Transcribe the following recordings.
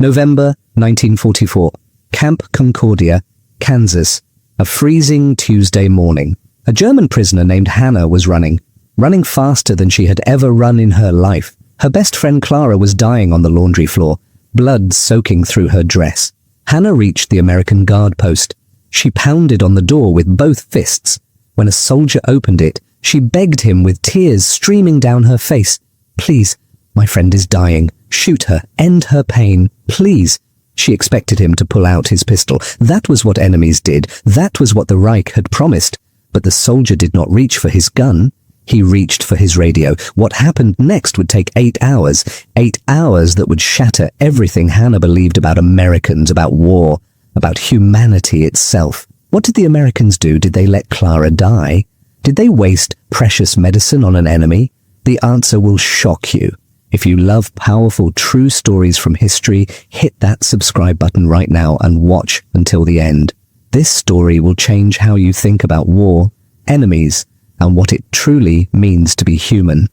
November 1944. Camp Concordia, Kansas. A freezing Tuesday morning. A German prisoner named Hannah was running faster than she had ever run in her life. Her best friend Clara was dying on the laundry floor, blood soaking through her dress. Hannah reached the American guard post. She pounded on the door with both fists. When a soldier opened it, she begged him with tears streaming down her face. "Please, my friend is dying. Shoot her. End her pain. Please." She expected him to pull out his pistol. That was what enemies did. That was what the Reich had promised. But the soldier did not reach for his gun. He reached for his radio. What happened next would take 8 hours. 8 hours that would shatter everything Hannah believed about Americans, about war, about humanity itself. What did the Americans do? Did they let Clara die? Did they waste precious medicine on an enemy? The answer will shock you. If you love powerful, true stories from history, hit that subscribe button right now and watch until the end. This story will change how you think about war, enemies, and what it truly means to be human.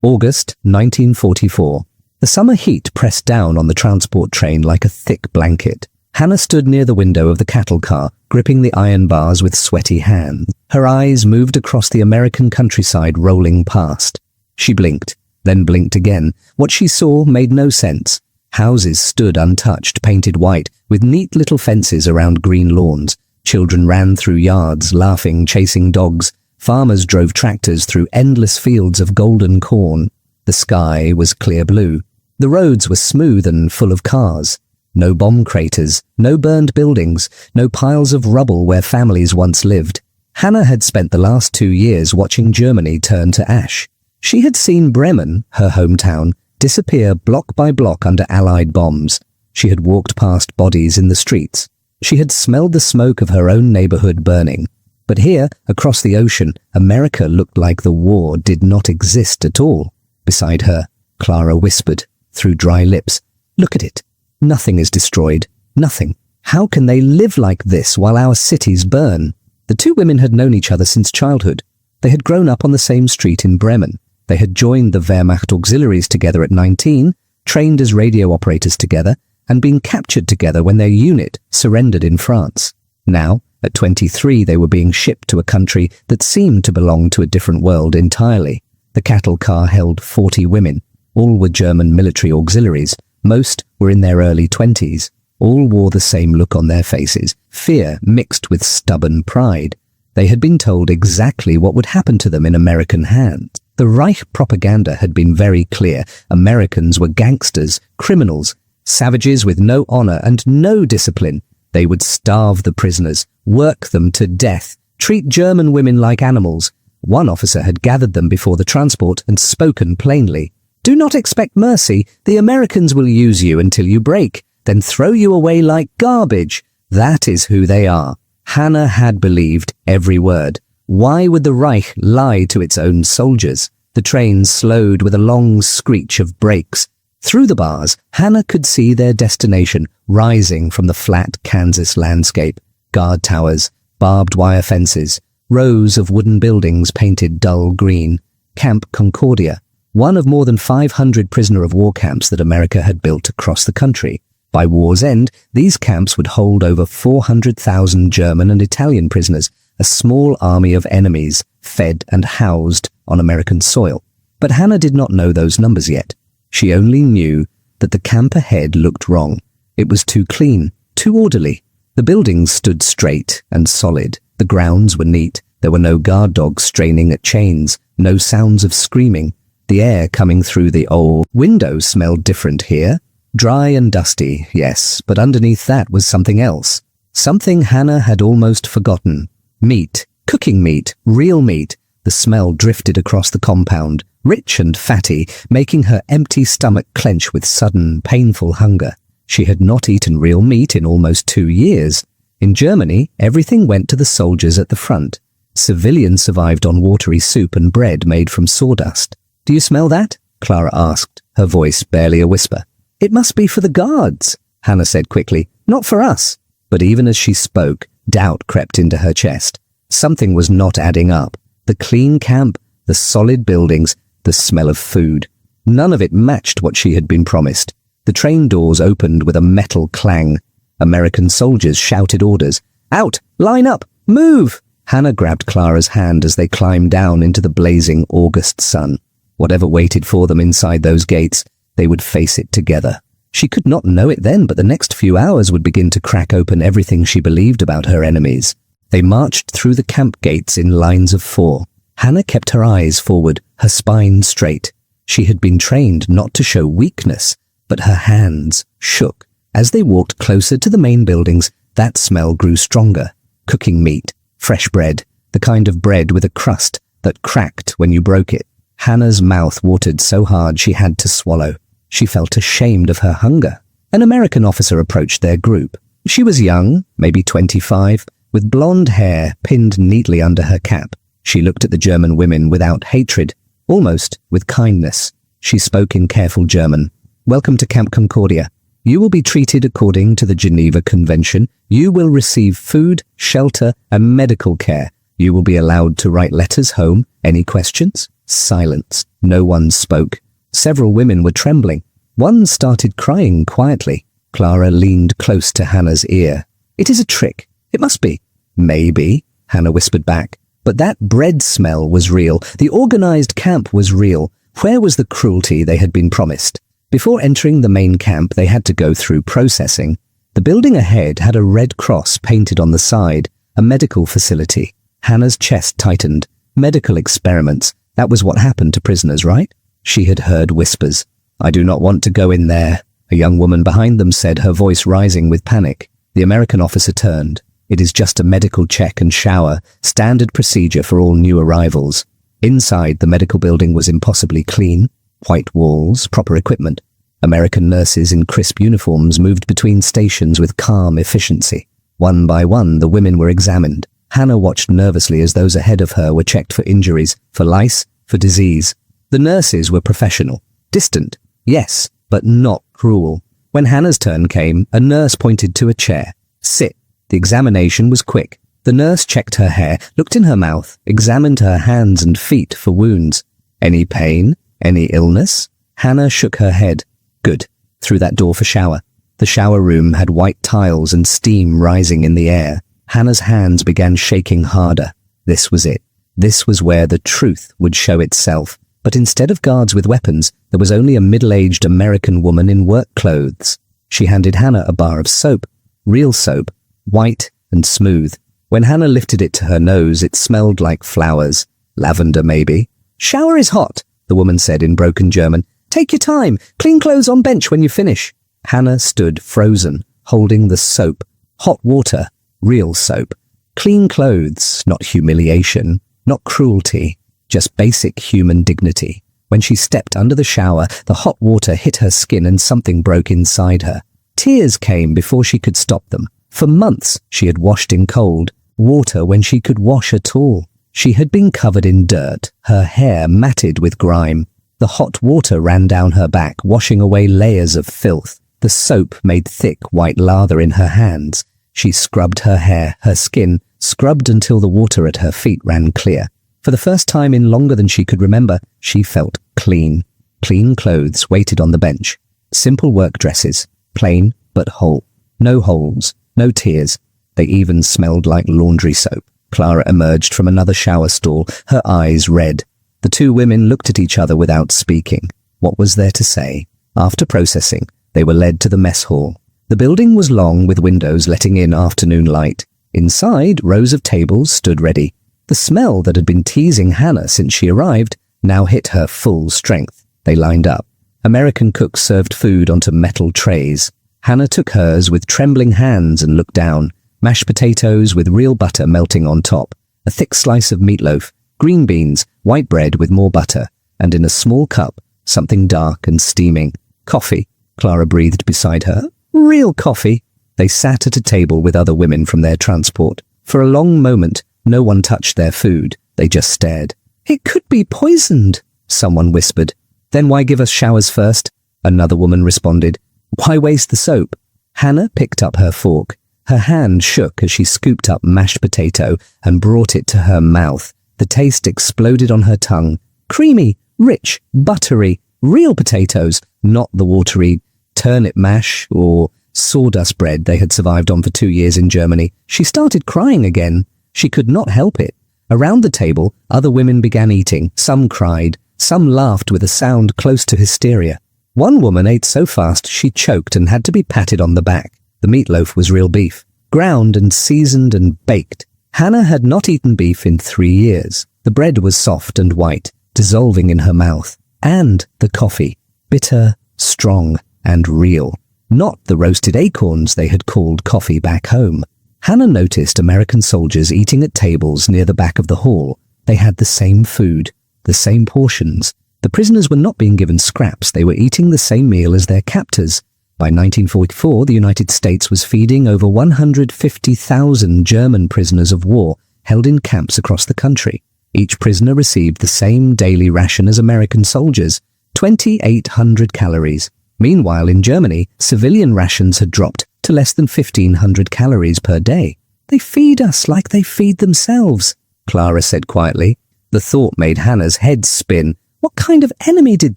August 1944. The summer heat pressed down on the transport train like a thick blanket. Hannah stood near the window of the cattle car, gripping the iron bars with sweaty hands. Her eyes moved across the American countryside rolling past. She blinked, then blinked again. What she saw made no sense. Houses stood untouched, painted white, with neat little fences around green lawns. Children ran through yards, laughing, chasing dogs. Farmers drove tractors through endless fields of golden corn. The sky was clear blue. The roads were smooth and full of cars. No bomb craters, no burned buildings, no piles of rubble where families once lived. Hannah had spent the last 2 years watching Germany turn to ash. She had seen Bremen, her hometown, disappear block by block under Allied bombs. She had walked past bodies in the streets. She had smelled the smoke of her own neighborhood burning. But here, across the ocean, America looked like the war did not exist at all. Beside her, Clara whispered, through dry lips, "Look at it. Nothing is destroyed. Nothing. How can they live like this while our cities burn?" The two women had known each other since childhood. They had grown up on the same street in Bremen. They had joined the Wehrmacht auxiliaries together at 19, trained as radio operators together, and been captured together when their unit surrendered in France. Now, at 23, they were being shipped to a country that seemed to belong to a different world entirely. The cattle car held 40 women. All were German military auxiliaries. Most were in their early 20s. All wore the same look on their faces, fear mixed with stubborn pride. They had been told exactly what would happen to them in American hands. The Reich propaganda had been very clear. Americans were gangsters, criminals, savages with no honor and no discipline. They would starve the prisoners, work them to death, treat German women like animals. One officer had gathered them before the transport and spoken plainly. "Do not expect mercy. The Americans will use you until you break, then throw you away like garbage. That is who they are." Hannah had believed every word. Why would the Reich lie to its own soldiers? The train slowed with a long screech of brakes. Through the bars, Hannah could see their destination rising from the flat Kansas landscape. Guard towers, barbed wire fences, rows of wooden buildings painted dull green. Camp Concordia, one of more than 500 prisoner-of-war camps that America had built across the country. By war's end, these camps would hold over 400,000 German and Italian prisoners, a small army of enemies, fed and housed on American soil. But Hannah did not know those numbers yet. She only knew that the camp ahead looked wrong. It was too clean, too orderly. The buildings stood straight and solid. The grounds were neat. There were no guard dogs straining at chains, no sounds of screaming. The air coming through the old window smelled different here. Dry and dusty, yes, but underneath that was something else. Something Hannah had almost forgotten. Meat, cooking meat, real meat. The smell drifted across the compound, rich and fatty, making her empty stomach clench with sudden, painful hunger. She had not eaten real meat in almost 2 years. In Germany, everything went to the soldiers at the front. Civilians survived on watery soup and bread made from sawdust. "Do you smell that?" Clara asked, her voice barely a whisper. "It must be for the guards," Hannah said quickly. "Not for us." But even as she spoke, doubt crept into her chest. Something was not adding up. The clean camp, the solid buildings, the smell of food. None of it matched what she had been promised. The train doors opened with a metal clang. American soldiers shouted orders. "Out! Line up! Move!" Hannah grabbed Clara's hand as they climbed down into the blazing August sun. Whatever waited for them inside those gates, they would face it together. She could not know it then, but the next few hours would begin to crack open everything she believed about her enemies. They marched through the camp gates in lines of 4. Hannah kept her eyes forward, her spine straight. She had been trained not to show weakness, but her hands shook. As they walked closer to the main buildings, that smell grew stronger. Cooking meat, fresh bread, the kind of bread with a crust that cracked when you broke it. Hannah's mouth watered so hard she had to swallow. She felt ashamed of her hunger. An American officer approached their group. She was young, maybe 25, with blonde hair pinned neatly under her cap. She looked at the German women without hatred, almost with kindness. She spoke in careful German. "Welcome to Camp Concordia. You will be treated according to the Geneva Convention. You will receive food, shelter, and medical care. You will be allowed to write letters home. Any questions?" Silence. No one spoke. Several women were trembling. One started crying quietly. Clara leaned close to Hannah's ear. "It is a trick. It must be." "Maybe," Hannah whispered back. But that bread smell was real. The organized camp was real. Where was the cruelty they had been promised? Before entering the main camp, they had to go through processing. The building ahead had a red cross painted on the side, a medical facility. Hannah's chest tightened. Medical experiments. That was what happened to prisoners, right? She had heard whispers. "I do not want to go in there," a young woman behind them said, her voice rising with panic. The American officer turned. "It is just a medical check and shower, standard procedure for all new arrivals." Inside, the medical building was impossibly clean. White walls, proper equipment. American nurses in crisp uniforms moved between stations with calm efficiency. One by one, the women were examined. Hannah watched nervously as those ahead of her were checked for injuries, for lice, for disease. The nurses were professional. Distant, yes, but not cruel. When Hannah's turn came, a nurse pointed to a chair. "Sit." The examination was quick. The nurse checked her hair, looked in her mouth, examined her hands and feet for wounds. "Any pain? Any illness?" Hannah shook her head. "Good." Through that door for shower. The shower room had white tiles and steam rising in the air. Hannah's hands began shaking harder. This was it. This was where the truth would show itself. But instead of guards with weapons, there was only a middle-aged American woman in work clothes. She handed Hannah a bar of soap. Real soap. White and smooth. When Hannah lifted it to her nose, it smelled like flowers. Lavender, maybe. "Shower is hot," the woman said in broken German. "Take your time. Clean clothes on bench when you finish." Hannah stood frozen, holding the soap. Hot water. Real soap. Clean clothes, not humiliation, not cruelty, just basic human dignity. When she stepped under the shower, the hot water hit her skin and something broke inside her. Tears came before she could stop them. For months, she had washed in cold water when she could wash at all. She had been covered in dirt, her hair matted with grime. The hot water ran down her back, washing away layers of filth. The soap made thick white lather in her hands. She scrubbed her hair, her skin, scrubbed until the water at her feet ran clear. For the first time in longer than she could remember, she felt clean. Clean clothes waited on the bench. Simple work dresses, plain but whole. No holes, no tears. They even smelled like laundry soap. Clara emerged from another shower stall, her eyes red. The two women looked at each other without speaking. What was there to say? After processing, they were led to the mess hall. The building was long, with windows letting in afternoon light. Inside, rows of tables stood ready. The smell that had been teasing Hannah since she arrived now hit her full strength. They lined up. American cooks served food onto metal trays. Hannah took hers with trembling hands and looked down. Mashed potatoes with real butter melting on top, a thick slice of meatloaf, green beans, white bread with more butter, and in a small cup, something dark and steaming. Coffee, Clara breathed beside her. Real coffee. They sat at a table with other women from their transport. For a long moment, no one touched their food. They just stared. "It could be poisoned," someone whispered. "Then why give us showers first?" Another woman responded. "Why waste the soap?" Hannah picked up her fork. Her hand shook as she scooped up mashed potato and brought it to her mouth. The taste exploded on her tongue. Creamy, rich, buttery, real potatoes, not the watery turnip mash or sawdust bread they had survived on for 2 years in Germany, she started crying again. She could not help it. Around the table, other women began eating. Some cried. Some laughed with a sound close to hysteria. One woman ate so fast she choked and had to be patted on the back. The meatloaf was real beef, ground and seasoned and baked. Hannah had not eaten beef in 3 years. The bread was soft and white, dissolving in her mouth. And the coffee, bitter, strong, and real. Not the roasted acorns they had called coffee back home. Hannah noticed American soldiers eating at tables near the back of the hall. They had the same food, the same portions. The prisoners were not being given scraps. They were eating the same meal as their captors. By 1944, the United States was feeding over 150,000 German prisoners of war held in camps across the country. Each prisoner received the same daily ration as American soldiers, 2,800 calories. Meanwhile, in Germany, civilian rations had dropped to less than 1,500 calories per day. "They feed us like they feed themselves," Clara said quietly. The thought made Hannah's head spin. What kind of enemy did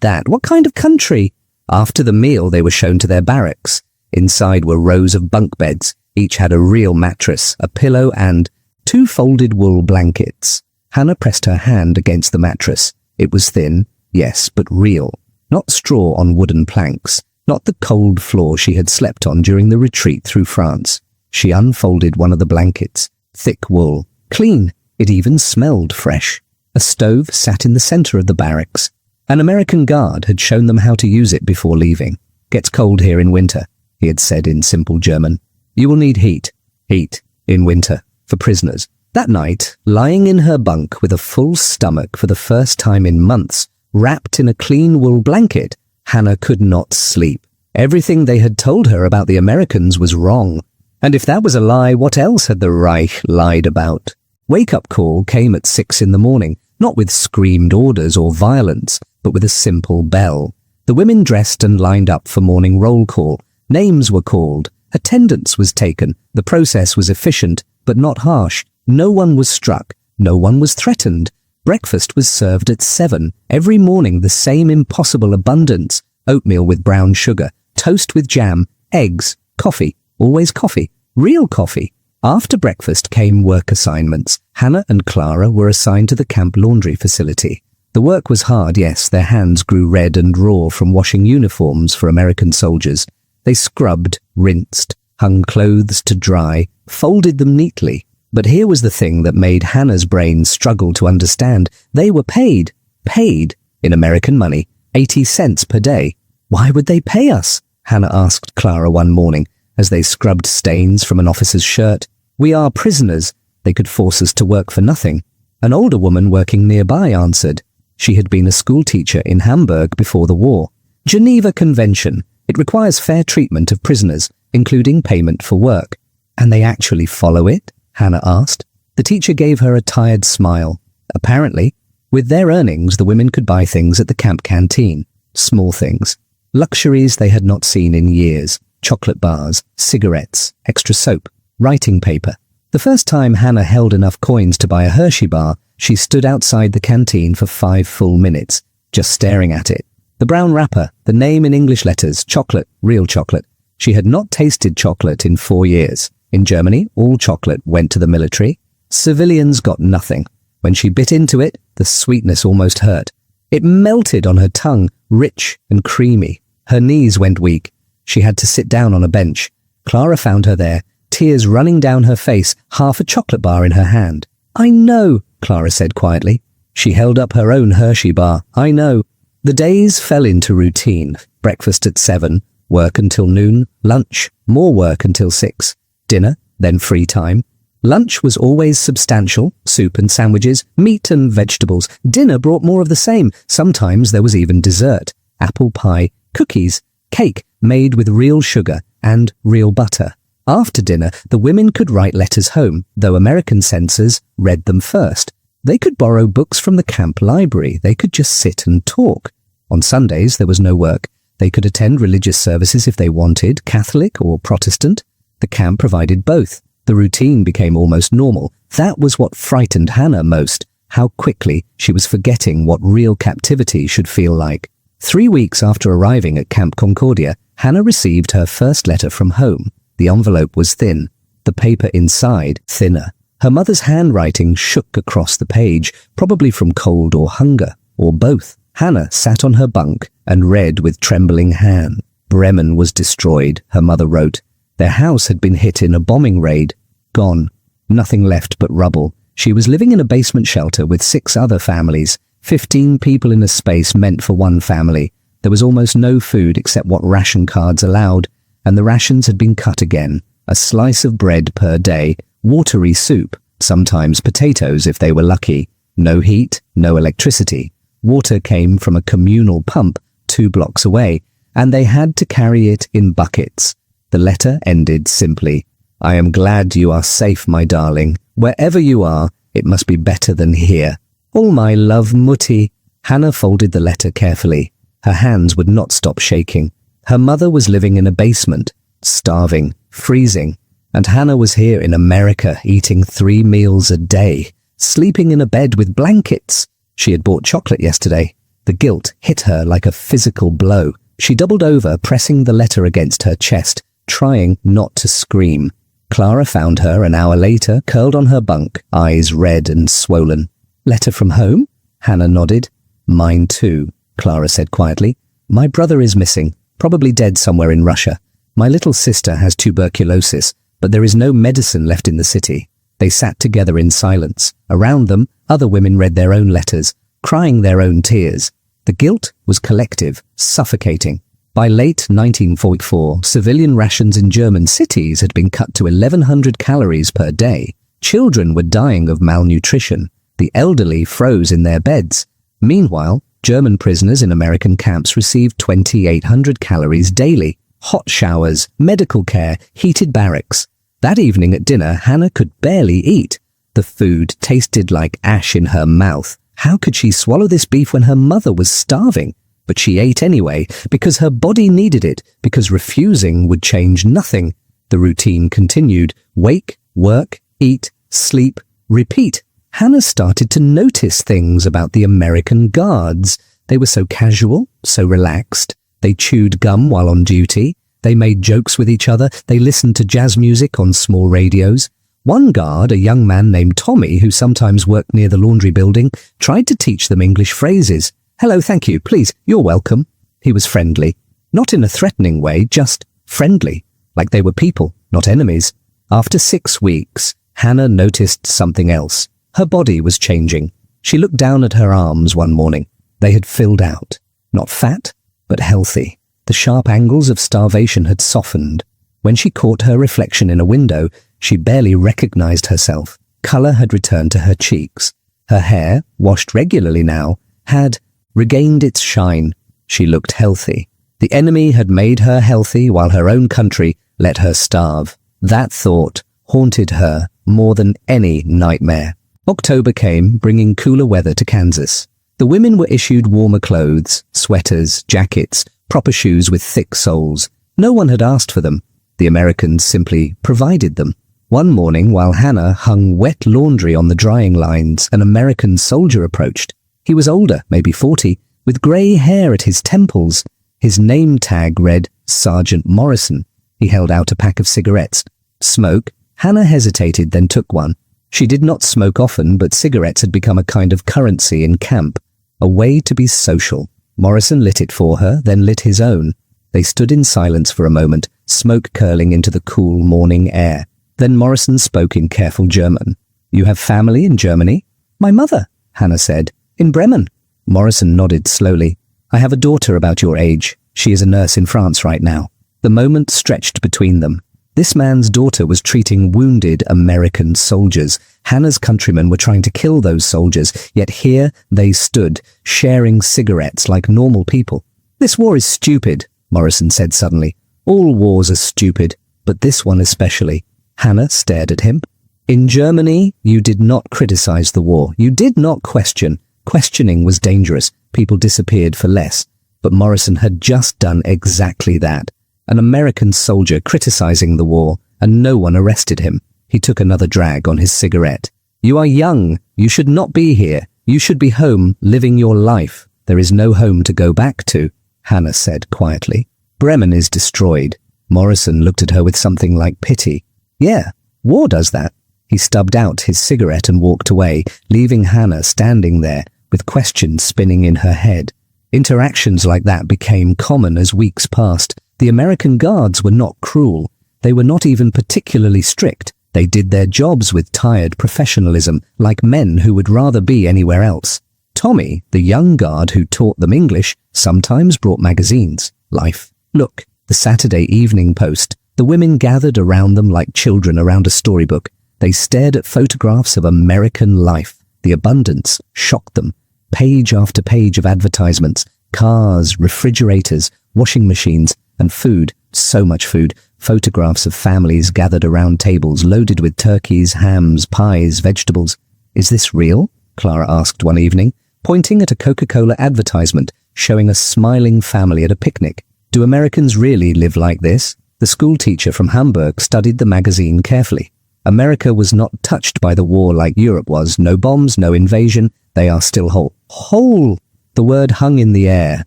that? What kind of country? After the meal, they were shown to their barracks. Inside were rows of bunk beds. Each had a real mattress, a pillow, and 2 folded wool blankets. Hannah pressed her hand against the mattress. It was thin, yes, but real. Not straw on wooden planks. Not the cold floor she had slept on during the retreat through France. She unfolded one of the blankets. Thick wool. Clean. It even smelled fresh. A stove sat in the center of the barracks. An American guard had shown them how to use it before leaving. "Gets cold here in winter," he had said in simple German. "You will need heat. Heat. In winter. For prisoners." That night, lying in her bunk with a full stomach for the first time in months, wrapped in a clean wool blanket, Hannah could not sleep. Everything they had told her about the Americans was wrong. And if that was a lie, what else had the Reich lied about? Wake-up call came at 6 in the morning, not with screamed orders or violence, but with a simple bell. The women dressed and lined up for morning roll call. Names were called. Attendance was taken. The process was efficient, but not harsh. No one was struck. No one was threatened. Breakfast was served at 7. Every morning the same impossible abundance. Oatmeal with brown sugar, toast with jam, eggs, coffee, always coffee, real coffee. After breakfast came work assignments. Hannah and Clara were assigned to the camp laundry facility. The work was hard, yes. Their hands grew red and raw from washing uniforms for American soldiers. They scrubbed, rinsed, hung clothes to dry, folded them neatly. But here was the thing that made Hannah's brain struggle to understand. They were paid. Paid, in American money, 80 cents per day. Why would they pay us? Hannah asked Clara one morning as they scrubbed stains from an officer's shirt. "We are prisoners. They could force us to work for nothing." An older woman working nearby answered. She had been a school teacher in Hamburg before the war. "Geneva Convention. It requires fair treatment of prisoners, including payment for work." "And they actually follow it?" Hannah asked. The teacher gave her a tired smile. Apparently, with their earnings, the women could buy things at the camp canteen. Small things. Luxuries they had not seen in years. Chocolate bars, cigarettes, extra soap, writing paper. The first time Hannah held enough coins to buy a Hershey bar, she stood outside the canteen for 5 full minutes, just staring at it. The brown wrapper, the name in English letters, chocolate, real chocolate. She had not tasted chocolate in 4 years. In Germany, all chocolate went to the military. Civilians got nothing. When she bit into it, the sweetness almost hurt. It melted on her tongue, rich and creamy. Her knees went weak. She had to sit down on a bench. Clara found her there, tears running down her face, half a chocolate bar in her hand. "I know," Clara said quietly. She held up her own Hershey bar. "I know." The days fell into routine. Breakfast at 7, work until noon, lunch, more work until 6, dinner, then free time. Lunch was always substantial, soup and sandwiches, meat and vegetables. Dinner brought more of the same. Sometimes there was even dessert, apple pie, cookies, cake made with real sugar and real butter. After dinner, the women could write letters home, though American censors read them first. They could borrow books from the camp library. They could just sit and talk. On Sundays, there was no work. They could attend religious services if they wanted, Catholic or Protestant. The camp provided both. The routine became almost normal. That was what frightened Hannah most, how quickly she was forgetting what real captivity should feel like. 3 weeks after arriving at Camp Concordia, Hannah received her first letter from home. The envelope was thin, the paper inside thinner. Her mother's handwriting shook across the page, probably from cold or hunger, or both. Hannah sat on her bunk and read with trembling hand. Bremen was destroyed, her mother wrote. Their house had been hit in a bombing raid. Gone. Nothing left but rubble. She was living in a basement shelter with 6 other families. 15 people in a space meant for one family. There was almost no food except what ration cards allowed, and the rations had been cut again. A slice of bread per day, watery soup, sometimes potatoes if they were lucky. No heat, no electricity. Water came from a communal pump 2 blocks away, and they had to carry it in buckets. The letter ended simply, I am glad you are safe, my darling. Wherever you are, it must be better than here. All my love, Mutti. Hannah folded the letter carefully. Her hands would not stop shaking. Her mother was living in a basement, starving, freezing, and Hannah was here in America eating 3 meals a day, sleeping in a bed with blankets. She had bought chocolate yesterday. The guilt hit her like a physical blow. She doubled over, pressing the letter against her chest, trying not to scream. Clara found her an hour later, curled on her bunk, eyes red and swollen. Letter from home? Hannah nodded. Mine too, Clara said quietly. My brother is missing, probably dead somewhere in Russia. My little sister has tuberculosis, but there is no medicine left in the city. They sat together in silence. Around them, other women read their own letters, crying their own tears. The guilt was collective, suffocating. By late 1944, civilian rations in German cities had been cut to 1,100 calories per day. Children were dying of malnutrition. The elderly froze in their beds. Meanwhile, German prisoners in American camps received 2,800 calories daily. Hot showers, medical care, heated barracks. That evening at dinner, Hannah could barely eat. The food tasted like ash in her mouth. How could she swallow this beef when her mother was starving? But she ate anyway, because her body needed it, because refusing would change nothing. The routine continued. Wake, work, eat, sleep, repeat. Hannah started to notice things about the American guards. They were so casual, so relaxed. They chewed gum while on duty. They made jokes with each other. They listened to jazz music on small radios. One guard, a young man named Tommy, who sometimes worked near the laundry building, tried to teach them English phrases. Hello, thank you, please, you're welcome. He was friendly. Not in a threatening way, just friendly. Like they were people, not enemies. After 6 weeks, Hannah noticed something else. Her body was changing. She looked down at her arms one morning. They had filled out. Not fat, but healthy. The sharp angles of starvation had softened. When she caught her reflection in a window, she barely recognized herself. Color had returned to her cheeks. Her hair, washed regularly now, had regained its shine. She looked healthy. The enemy had made her healthy while her own country let her starve. That thought haunted her more than any nightmare. October came, bringing cooler weather to Kansas. The women were issued warmer clothes, sweaters, jackets, proper shoes with thick soles. No one had asked for them. The Americans simply provided them. One morning, while Hannah hung wet laundry on the drying lines, an American soldier approached. He was older, maybe 40, with grey hair at his temples. His name tag read Sergeant Morrison. He held out a pack of cigarettes. Smoke? Hannah hesitated, then took one. She did not smoke often, but cigarettes had become a kind of currency in camp, a way to be social. Morrison lit it for her, then lit his own. They stood in silence for a moment, smoke curling into the cool morning air. Then Morrison spoke in careful German. You have family in Germany? My mother, Hannah said. In Bremen. Morrison nodded slowly. I have a daughter about your age. She is a nurse in France right now. The moment stretched between them. This man's daughter was treating wounded American soldiers. Hannah's countrymen were trying to kill those soldiers, yet here they stood, sharing cigarettes like normal people. This war is stupid, Morrison said suddenly. All wars are stupid, but this one especially. Hannah stared at him. In Germany, you did not criticize the war. You did not question. Questioning was dangerous. People disappeared for less. But Morrison had just done exactly that. An American soldier criticizing the war, and no one arrested him. He took another drag on his cigarette. You are young. You should not be here. You should be home, living your life. There is no home to go back to, Hannah said quietly. Bremen is destroyed. Morrison looked at her with something like pity. Yeah, war does that. He stubbed out his cigarette and walked away, leaving Hannah standing there with questions spinning in her head. Interactions like that became common as weeks passed. The American guards were not cruel. They were not even particularly strict. They did their jobs with tired professionalism, like men who would rather be anywhere else. Tommy, the young guard who taught them English, sometimes brought magazines. Life. Look, the Saturday Evening Post. The women gathered around them like children around a storybook. They stared at photographs of American life. The abundance shocked them. Page after page of advertisements, cars, refrigerators, washing machines, and food, so much food, photographs of families gathered around tables loaded with turkeys, hams, pies, vegetables. Is this real? Clara asked one evening, pointing at a Coca-Cola advertisement showing a smiling family at a picnic. Do Americans really live like this? The schoolteacher from Hamburg studied the magazine carefully. America was not touched by the war like Europe was. No bombs, no invasion. They are still whole. Whole! The word hung in the air.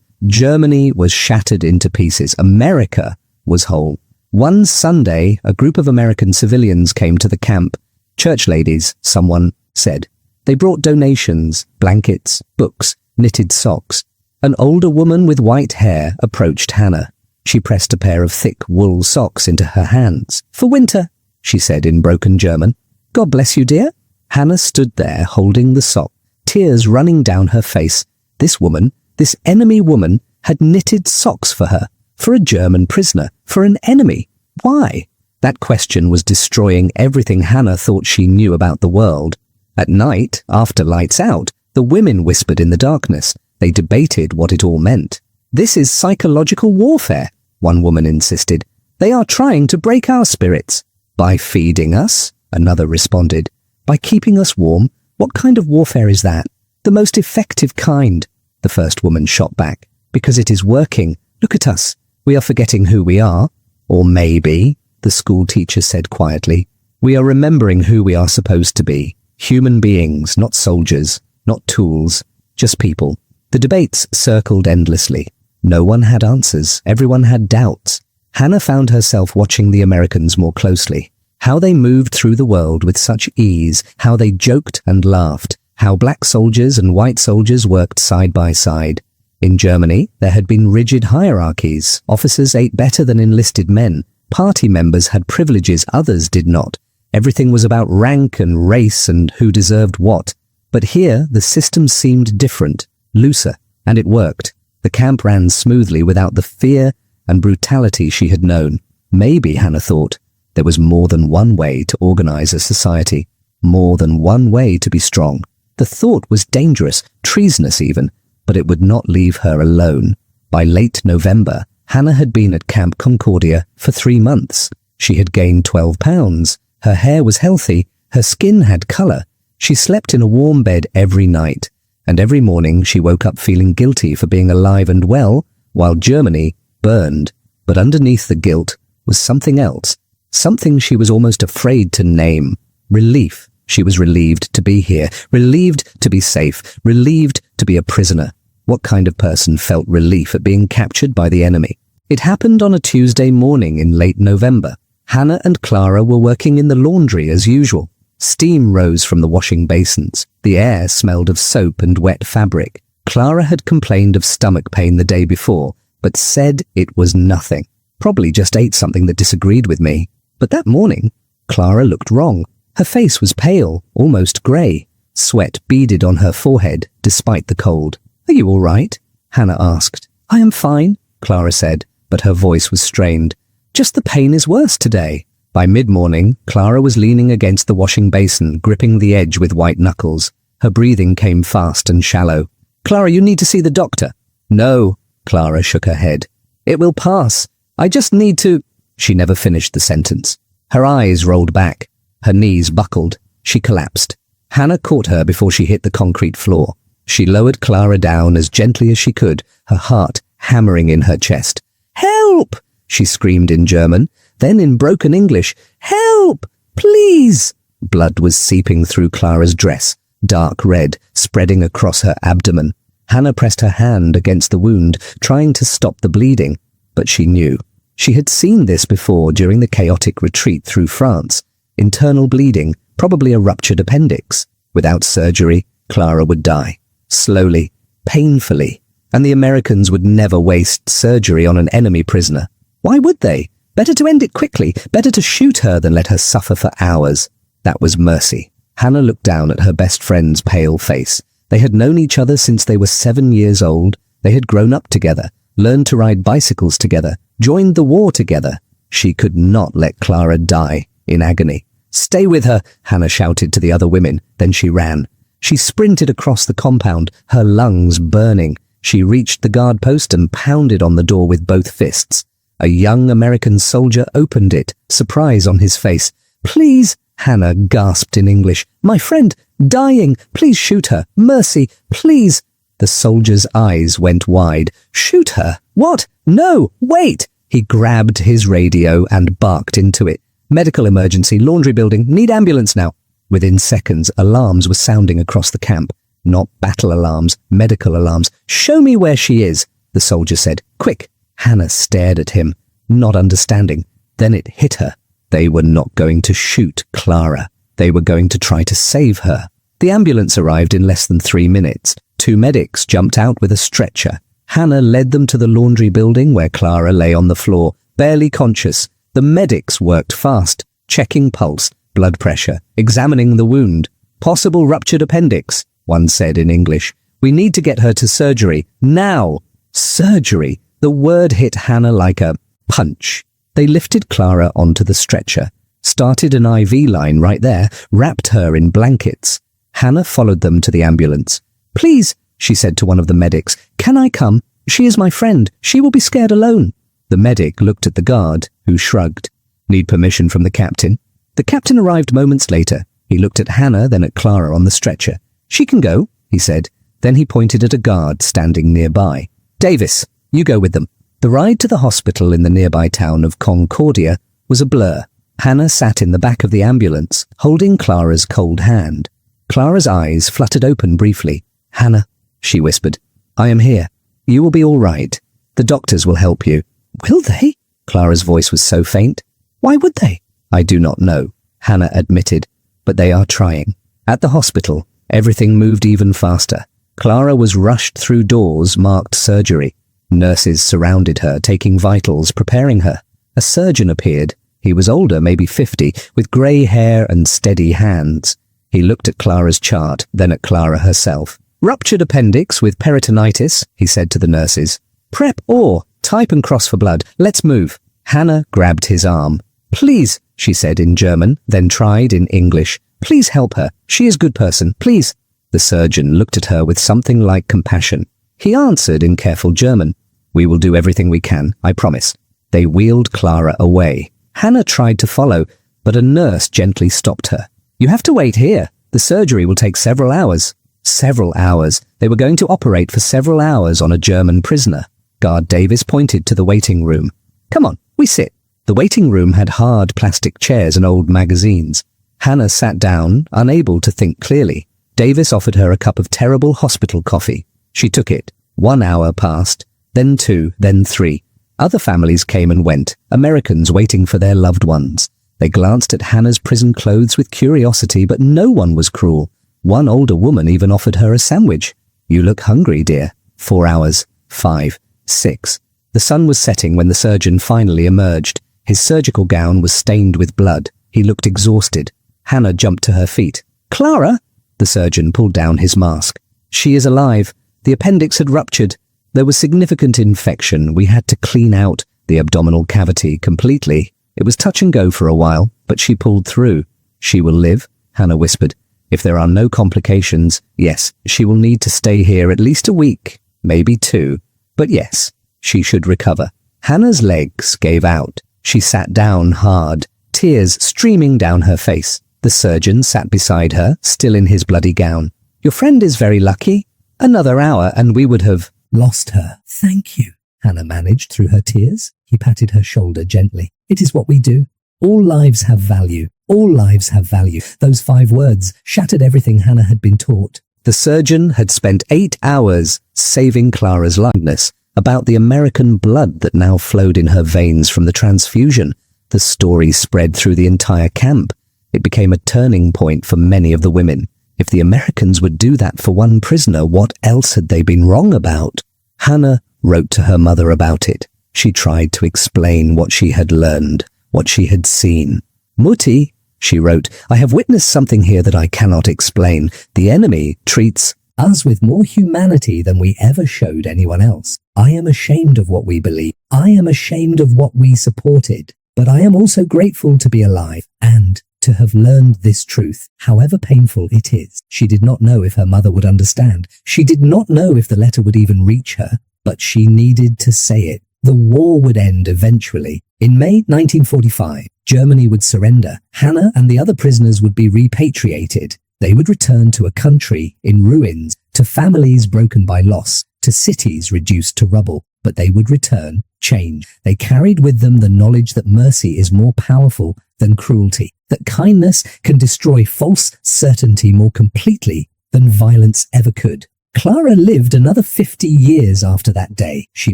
Germany was shattered into pieces. America was whole. One Sunday, a group of American civilians came to the camp. Church ladies, someone said. They brought donations, blankets, books, knitted socks. An older woman with white hair approached Hannah. She pressed a pair of thick wool socks into her hands. For winter, she said in broken German. God bless you, dear. Hannah stood there holding the sock, tears running down her face. This woman, this enemy woman, had knitted socks for her, for a German prisoner, for an enemy. Why? That question was destroying everything Hannah thought she knew about the world. At night, after lights out, the women whispered in the darkness. They debated what it all meant. This is psychological warfare, one woman insisted. They are trying to break our spirits. By feeding us, another responded. By keeping us warm, what kind of warfare is that? The most effective kind, the first woman shot back. Because it is working. Look at us. We are forgetting who we are. Or maybe, the school teacher said quietly, we are remembering who we are supposed to be. Human beings, not soldiers, not tools, just people. The debates circled endlessly. No one had answers. Everyone had doubts. Hannah found herself watching the Americans more closely. How they moved through the world with such ease, how they joked and laughed, how black soldiers and white soldiers worked side by side. In Germany, there had been rigid hierarchies. Officers ate better than enlisted men. Party members had privileges others did not. Everything was about rank and race and who deserved what. But here, the system seemed different, looser, and it worked. The camp ran smoothly without the fear and brutality she had known. Maybe, Hannah thought, there was more than one way to organize a society, more than one way to be strong. The thought was dangerous, treasonous even, but it would not leave her alone. By late November, Hannah had been at Camp Concordia for 3 months. She had gained 12 pounds. Her hair was healthy. Her skin had color. She slept in a warm bed every night, and every morning she woke up feeling guilty for being alive and well, while Germany burned. But underneath the guilt was something else, something she was almost afraid to name. Relief. She was relieved to be here, relieved to be safe, relieved to be a prisoner. What kind of person felt relief at being captured by the enemy? It happened on a Tuesday morning in late November. Hannah and Clara were working in the laundry as usual. Steam rose from the washing basins. The air smelled of soap and wet fabric. Clara had complained of stomach pain the day before, but said it was nothing. Probably just ate something that disagreed with me. But that morning, Clara looked wrong. Her face was pale, almost grey. Sweat beaded on her forehead, despite the cold. Are you all right? Hannah asked. I am fine, Clara said, but her voice was strained. Just the pain is worse today. By mid-morning, Clara was leaning against the washing basin, gripping the edge with white knuckles. Her breathing came fast and shallow. Clara, you need to see the doctor. No, Clara shook her head. It will pass. I just need to... She never finished the sentence. Her eyes rolled back. Her knees buckled. She collapsed. Hannah caught her before she hit the concrete floor. She lowered Clara down as gently as she could, her heart hammering in her chest. Help! She screamed in German, then in broken English. Help! Please! Blood was seeping through Clara's dress, dark red, spreading across her abdomen. Hannah pressed her hand against the wound, trying to stop the bleeding. But she knew. She had seen this before during the chaotic retreat through France. Internal bleeding, probably a ruptured appendix. Without surgery, Clara would die. Slowly, painfully. And the Americans would never waste surgery on an enemy prisoner. Why would they? Better to end it quickly. Better to shoot her than let her suffer for hours. That was mercy. Hannah looked down at her best friend's pale face. They had known each other since they were 7 years old. They had grown up together, learned to ride bicycles together, joined the war together. She could not let Clara die in agony. "Stay with her," Hannah shouted to the other women. Then she ran. She sprinted across the compound, her lungs burning. She reached the guard post and pounded on the door with both fists. A young American soldier opened it, surprise on his face. "Please," Hannah gasped in English. "My friend, dying. Please shoot her. Mercy, please." The soldier's eyes went wide. "Shoot her? What? No, wait!" He grabbed his radio and barked into it. "Medical emergency, laundry building, need ambulance now." Within seconds, alarms were sounding across the camp. Not battle alarms, medical alarms. "Show me where she is," the soldier said. "Quick." Hannah stared at him, not understanding. Then it hit her. They were not going to shoot Clara. They were going to try to save her. The ambulance arrived in less than 3 minutes. 2 medics jumped out with a stretcher. Hannah led them to the laundry building where Clara lay on the floor, barely conscious. The medics worked fast, checking pulse, blood pressure, examining the wound. "Possible ruptured appendix," one said in English. "We need to get her to surgery, now." Surgery. The word hit Hannah like a punch. They lifted Clara onto the stretcher, started an IV line right there, wrapped her in blankets. Hannah followed them to the ambulance. "Please," she said to one of the medics, "can I come? She is my friend. She will be scared alone." The medic looked at the guard, who shrugged. "Need permission from the captain?" The captain arrived moments later. He looked at Hannah, then at Clara on the stretcher. "She can go," he said. Then he pointed at a guard standing nearby. "Davis, you go with them." The ride to the hospital in the nearby town of Concordia was a blur. Hannah sat in the back of the ambulance, holding Clara's cold hand. Clara's eyes fluttered open briefly. "Hannah," she whispered, "I am here. You will be all right. The doctors will help you." "Will they?" Clara's voice was so faint. "Why would they?" "I do not know," Hannah admitted, "but they are trying." At the hospital, everything moved even faster. Clara was rushed through doors marked surgery. Nurses surrounded her, taking vitals, preparing her. A surgeon appeared. He was older, maybe 50, with grey hair and steady hands. He looked at Clara's chart, then at Clara herself. "Ruptured appendix with peritonitis," he said to the nurses. "Prep or type and cross for blood. Let's move." Hannah grabbed his arm. "Please," she said in German, then tried in English. "Please help her. She is a good person. Please." The surgeon looked at her with something like compassion. He answered in careful German. "We will do everything we can, I promise." They wheeled Clara away. Hannah tried to follow, but a nurse gently stopped her. "You have to wait here. The surgery will take several hours." Several hours. They were going to operate for several hours on a German prisoner. Guard Davis pointed to the waiting room. "Come on, we sit." The waiting room had hard plastic chairs and old magazines. Hannah sat down, unable to think clearly. Davis offered her a cup of terrible hospital coffee. She took it. 1 hour passed, then 2, then 3. Other families came and went, Americans waiting for their loved ones. They glanced at Hannah's prison clothes with curiosity, but no one was cruel. One older woman even offered her a sandwich. "You look hungry, dear." 4 hours, 5, 6. The sun was setting when the surgeon finally emerged. His surgical gown was stained with blood. He looked exhausted. Hannah jumped to her feet. "Clara?" The surgeon pulled down his mask. "She is alive. The appendix had ruptured. There was significant infection. We had to clean out the abdominal cavity completely. It was touch and go for a while, but she pulled through." "She will live," Hannah whispered. "If there are no complications, yes, she will need to stay here at least a week, maybe 2. But yes, she should recover." Hannah's legs gave out. She sat down hard, tears streaming down her face. The surgeon sat beside her, still in his bloody gown. "Your friend is very lucky. Another hour and we would have lost her." "Thank you," Hannah managed through her tears. He patted her shoulder gently. "It is what we do. All lives have value. All lives have value." Those 5 words shattered everything Hannah had been taught. The surgeon had spent 8 hours saving Clara's likeness, about the American blood that now flowed in her veins from the transfusion. The story spread through the entire camp. It became a turning point for many of the women. If the Americans would do that for one prisoner, what else had they been wrong about? Hannah wrote to her mother about it. She tried to explain what she had learned, what she had seen. "Mutti," she wrote, "I have witnessed something here that I cannot explain. The enemy treats us with more humanity than we ever showed anyone else. I am ashamed of what we believe. I am ashamed of what we supported. But I am also grateful to be alive and to have learned this truth, however painful it is." She did not know if her mother would understand. She did not know if the letter would even reach her, but she needed to say it. The war would end eventually. In May 1945, Germany would surrender. Hannah and the other prisoners would be repatriated. They would return to a country in ruins, to families broken by loss, to cities reduced to rubble. But they would return changed. They carried with them the knowledge that mercy is more powerful than cruelty, that kindness can destroy false certainty more completely than violence ever could. Clara lived another 50 years after that day. She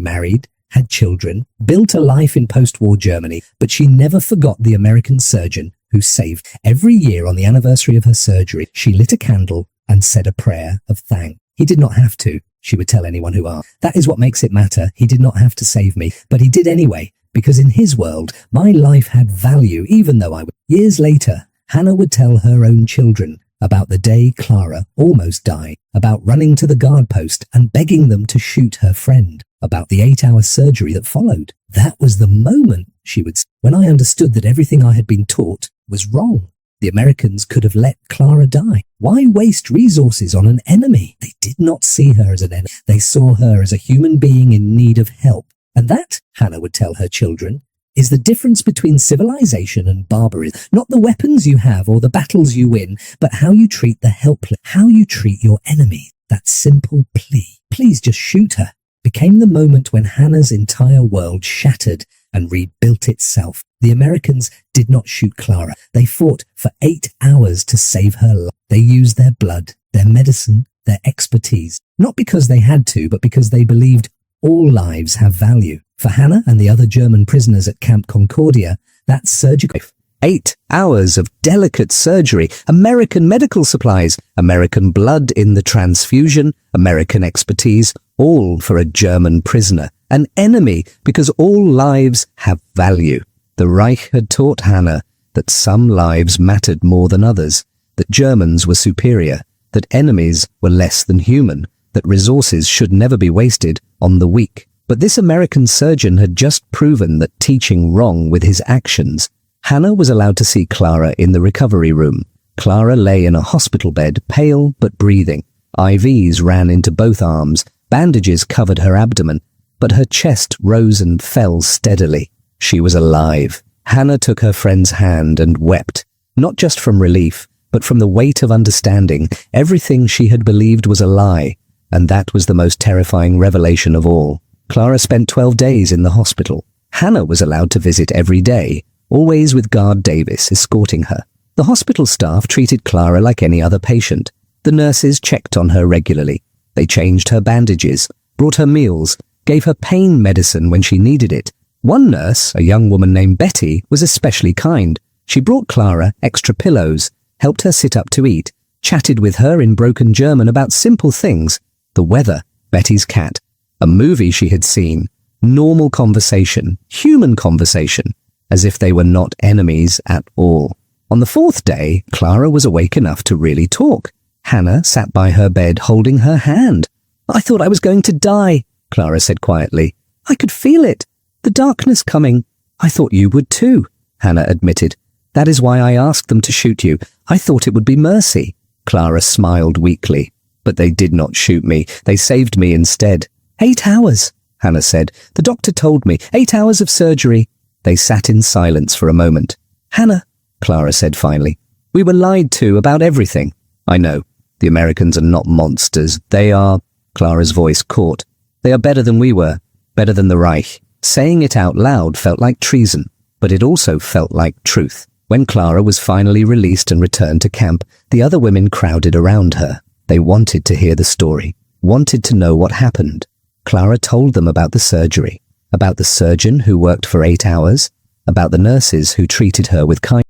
married, had children, built a life in post-war Germany, but she never forgot the American surgeon who saved. Every year on the anniversary of her surgery, she lit a candle and said a prayer of thanks. "He did not have to," she would tell anyone who asked. "That is what makes it matter. He did not have to save me, but he did anyway, because in his world, my life had value, even though I was." Years later, Hannah would tell her own children about the day Clara almost died, about running to the guard post and begging them to shoot her friend, about the 8-hour surgery that followed. "That was the moment," she would say, "when I understood that everything I had been taught was wrong. The Americans could have let Clara die. Why waste resources on an enemy?" They did not see her as an enemy. They saw her as a human being in need of help. And that, Hannah would tell her children, is the difference between civilization and barbarism. Not the weapons you have or the battles you win, but how you treat the helpless, how you treat your enemy. That simple plea, "Please just shoot her," became the moment when Hannah's entire world shattered and rebuilt itself. The Americans did not shoot Clara. They fought for 8 hours to save her life. They used their blood, their medicine, their expertise, not because they had to, but because they believed all lives have value. For Hannah and the other German prisoners at Camp Concordia, that surgical 8 hours of delicate surgery, American medical supplies, American blood in the transfusion, American expertise, all for a German prisoner, an enemy, because all lives have value. The Reich had taught Hannah that some lives mattered more than others, that Germans were superior, that enemies were less than human, that resources should never be wasted on the weak. But this American surgeon had just proven that teaching wrong with his actions. Hannah was allowed to see Clara in the recovery room. Clara lay in a hospital bed, pale but breathing. IVs ran into both arms, bandages covered her abdomen, but her chest rose and fell steadily. She was alive. Hannah took her friend's hand and wept, not just from relief, but from the weight of understanding. Everything she had believed was a lie, and that was the most terrifying revelation of all. Clara spent 12 days in the hospital. Hannah was allowed to visit every day, always with guard Davis escorting her. The hospital staff treated Clara like any other patient. The nurses checked on her regularly. They changed her bandages, brought her meals, gave her pain medicine when she needed it. One nurse, a young woman named Betty, was especially kind. She brought Clara extra pillows, helped her sit up to eat, chatted with her in broken German about simple things. The weather, Betty's cat, a movie she had seen, normal conversation, human conversation, as if they were not enemies at all. On the 4th day, Clara was awake enough to really talk. Hannah sat by her bed holding her hand. "I thought I was going to die," Clara said quietly. "I could feel it. The darkness coming." "I thought you would too," Hannah admitted. "That is why I asked them to shoot you. I thought it would be mercy." Clara smiled weakly. "But they did not shoot me. They saved me instead." 8 hours, Hannah said. "The doctor told me. 8 hours of surgery." They sat in silence for a moment. "Hannah," Clara said finally, "we were lied to about everything." "I know. The Americans are not monsters. They are," Clara's voice caught. "They are better than we were. Better than the Reich." Saying it out loud felt like treason, but it also felt like truth. When Clara was finally released and returned to camp, the other women crowded around her. They wanted to hear the story, wanted to know what happened. Clara told them about the surgery, about the surgeon who worked for 8 hours, about the nurses who treated her with kindness.